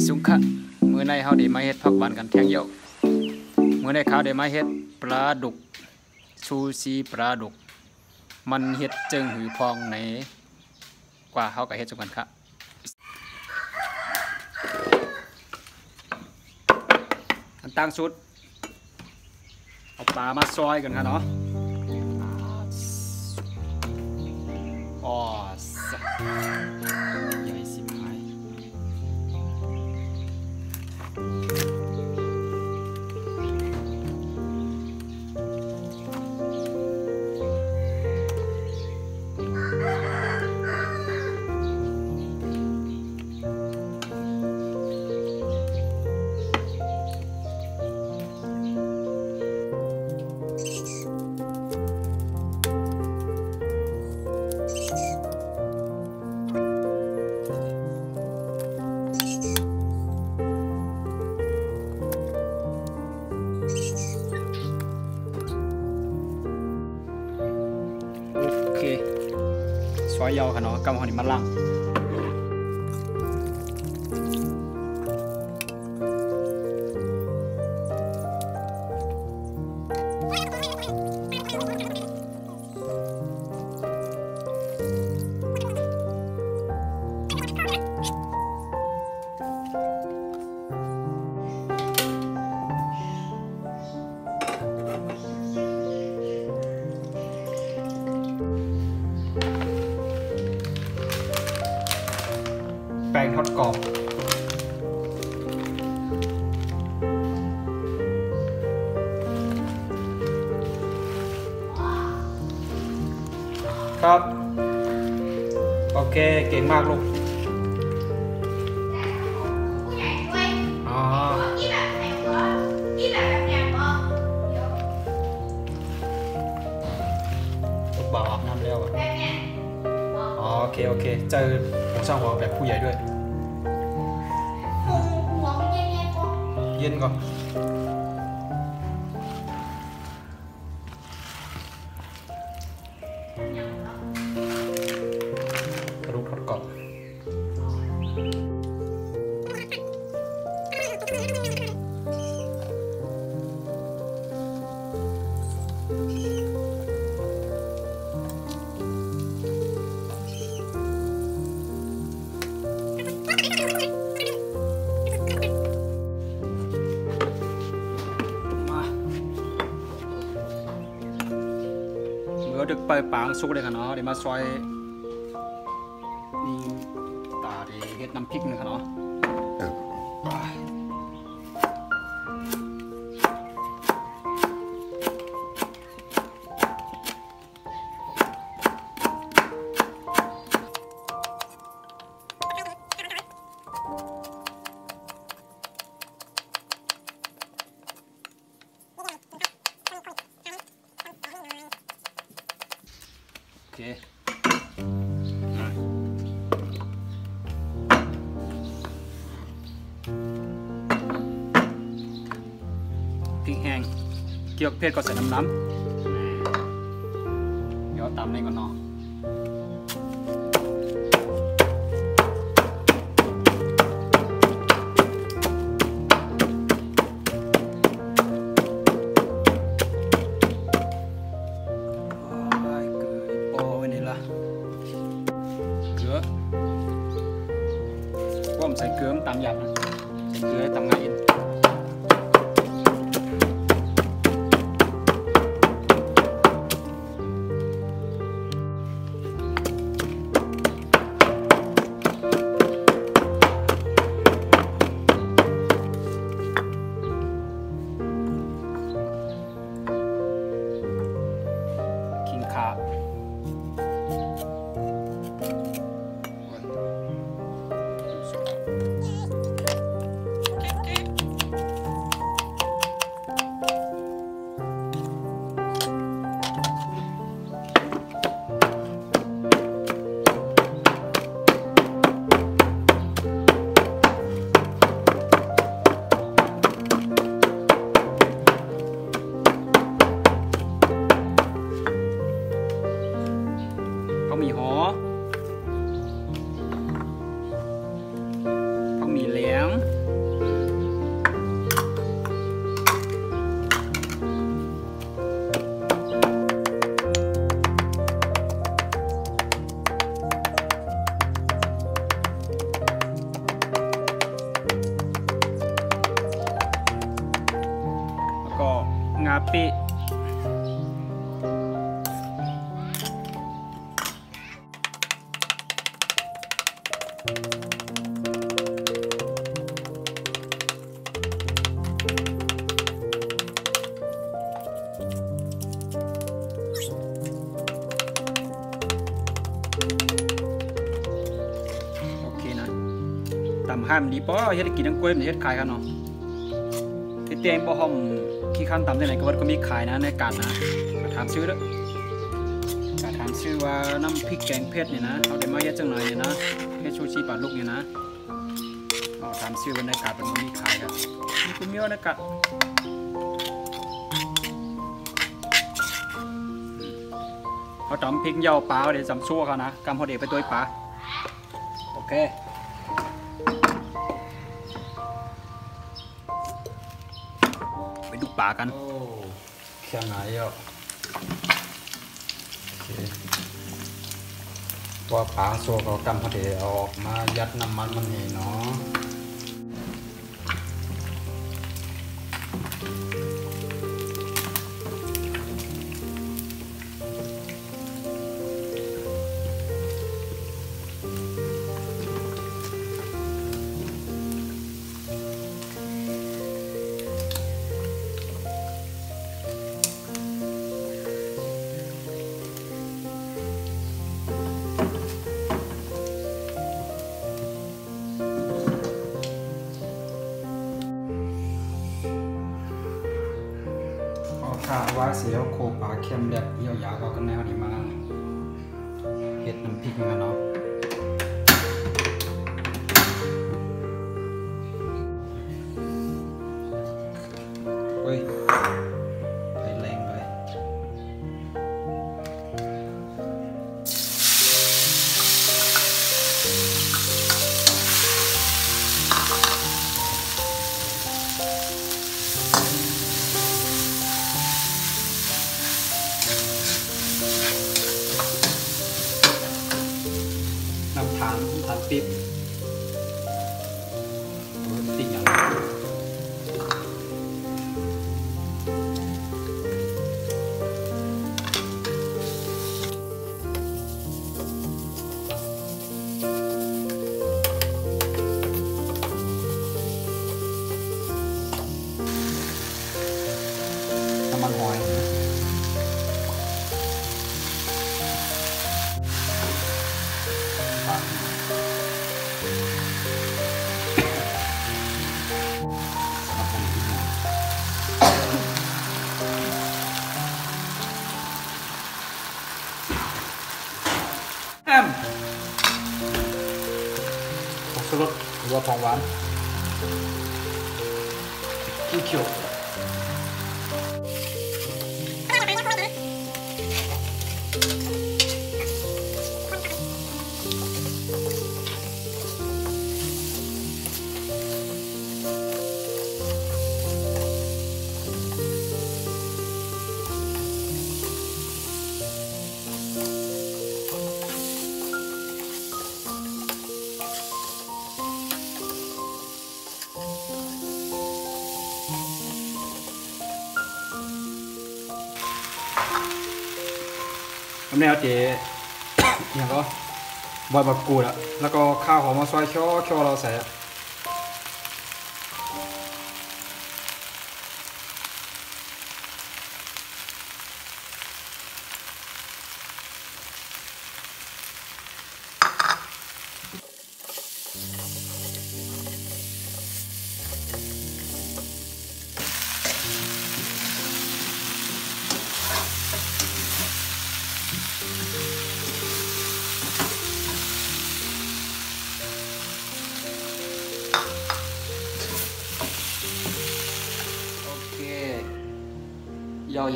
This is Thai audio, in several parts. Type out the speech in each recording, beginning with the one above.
สุงคะมื้อในเฮาได้มาเฮ็ดผักหวานกันแทงเหี่ยวมื้อในเขาได้มาเฮ็ดปลาดุกซูชิปลาดุกมันเฮ็ดจึงหือพองในกว่าเฮาก็เฮ็ดจังกันครับอันตั้งชุดเอาปลามาซอยกันครับเนาะอ๋อใหญ่สิบหายซอยยาวค่ะเนาะกำหัวนี่มันล่างแป้งทอดกรอบครับโอเคเก่งมากลูกอ๋อลูกบ่าวอาบน้ำแล้วอ่ะอ๋อโอเคโอเคเจอผมช่างหัวแบบผู้ใหญ่ด้วยเย็นก่อนกระดูกทอดกรอบดึกไปปางสุกเลยกันเนาะเดี๋ยวมาซอยนี่ตาดีเฮ็ดน้ำพริกนึงกันเนาะโอเคพริกแห้งเกี่ยวกับเพชรก็ใส่น้ำเดี๋ยวตำในก่อนเนาะผมใส่เกลือตามหยาบนะใส่เกลือตามง่ายขิงขาเขามีหอเขามีเหลียง โอเคนะตำห้ามดีป้อเฮ็ดกินทั้งกล้วยมันเฮ็ดขายกันเนาะที่เตียงบ่ห้อมขี้คันตำที่ไหนก็ว่าก็มีขายนะในการนะก็ถามชื่อเด้อก็ถามชื่อว่าน้ำพริกแกงเผ็ดเนี่ยนะเอาได้มาเฮ็ดจังไหนเนี่ยนะเฮ็ดชูชีปลาลูกเนี่ยนะเอาถามชื่อว่าในการเป็นบ่มีขายครับมีคุณเมียวในการเขาตำพริกเหยาปลาเดี๋ยวจำชั่วเขานะกำเขาเดี๋ยวไปตัวปลาโอเคไปดูปลากันโอ้แค่ไหนอ่ะว่าปลาโซ่เขากำเขาเดี๋ยวออกมายัดน้ำมันมันนี่เนาะถ้าว่าเสียวโคปลาเค็มแบบเหี่ยวยาวก็กันแนวนี้มาเห็ดน้ำพริกมาเนาะเฮ้ยไปแรงเลยน้ำทานปิ๊บติ่งอย่างน้ำมันหอยผงชูรสหรือว่าของหวานขี้เขียวน้ำแนวเจ๊อย่างก็บอยบักกูดอะแล้วก็ข้าวหอมมาซอยช่อเราใส่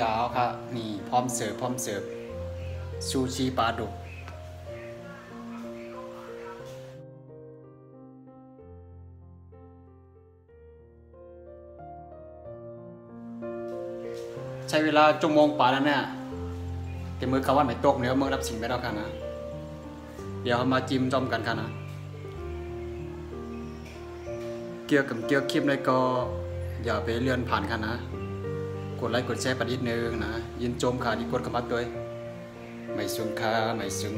ยาวๆครับนี่พร้อมเสิร์ฟซูชิปลาดุกใช้เวลาชั่วโมงป่าแล้วเนี่ยแต่มือเขาว่าไม่ตกเนื้อมือรับสิ่งไปแล้วกันนะเดี๋ยวมาจิ้มจอมกันค่ะนะเกี่ยวกับคลิปในก็อย่าไปเลื่อนผ่านค่ะนะกดไลค์กดแชร์ไปนิดนึงนะยินโจมค่ะดีกดกระมัดด้วยไม่ซุ่มค่ะไม่ซุ่ม